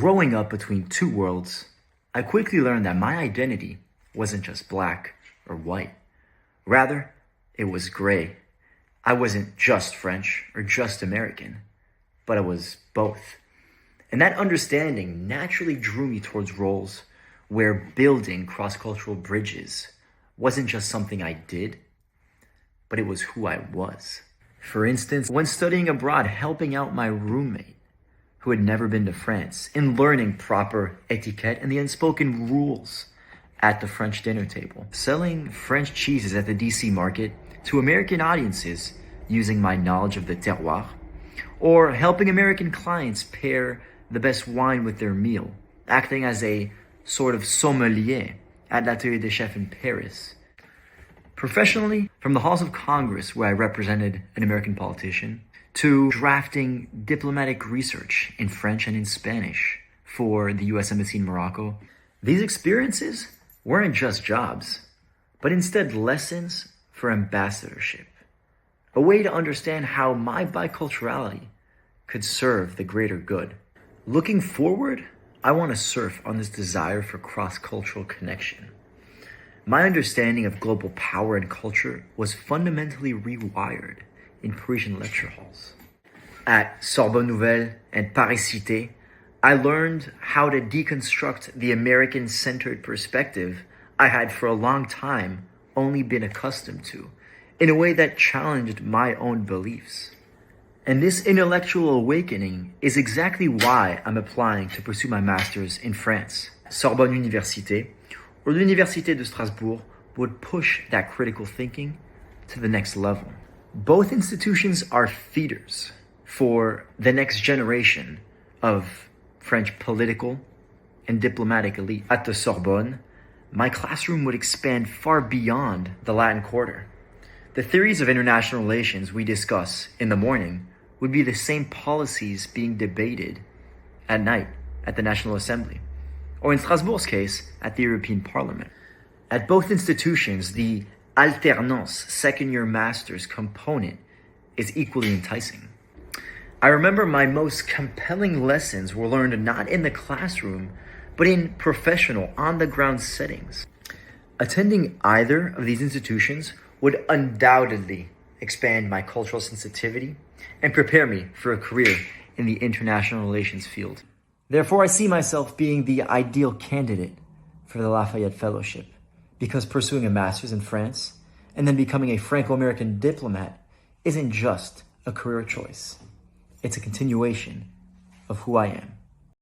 Growing up between two worlds, I quickly learned that my identity wasn't just black or white. Rather, it was gray. I wasn't just French or just American, but I was both. And that understanding naturally drew me towards roles where building cross-cultural bridges wasn't just something I did, but it was who I was. For instance, when studying abroad, helping out my roommate who had never been to France in learning proper etiquette and the unspoken rules at the French dinner table, selling French cheeses at the DC market to American audiences using my knowledge of the terroir, or helping American clients pair the best wine with their meal, acting as a sort of sommelier at l'Atelier des Chefs in Paris. Professionally, from the halls of Congress where I represented an American politician, to drafting diplomatic research in French and in Spanish for the US Embassy in Morocco, these experiences weren't just jobs, but instead lessons for ambassadorship, a way to understand how my biculturality could serve the greater good. Looking forward, I want to surf on this desire for cross-cultural connection. My understanding of global power and culture was fundamentally rewired in Parisian lecture halls. At Sorbonne Nouvelle and Paris Cité, I learned how to deconstruct the American-centered perspective I had for a long time only been accustomed to, in a way that challenged my own beliefs. And this intellectual awakening is exactly why I'm applying to pursue my master's in France. Sorbonne Université, or l'Université de Strasbourg, would push that critical thinking to the next level. Both institutions are feeders for the next generation of French political and diplomatic elite. At the Sorbonne, my classroom would expand far beyond the Latin Quarter. The theories of international relations we discuss in the morning would be the same policies being debated at night at the National Assembly, or in Strasbourg's case, at the European Parliament. At both institutions, the alternance second-year master's component is equally enticing. I remember my most compelling lessons were learned not in the classroom, but in professional, on-the-ground settings. Attending either of these institutions would undoubtedly expand my cultural sensitivity and prepare me for a career in the international relations field. Therefore, I see myself being the ideal candidate for the Lafayette Fellowship, because pursuing a master's in France and then becoming a Franco-American diplomat isn't just a career choice. It's a continuation of who I am.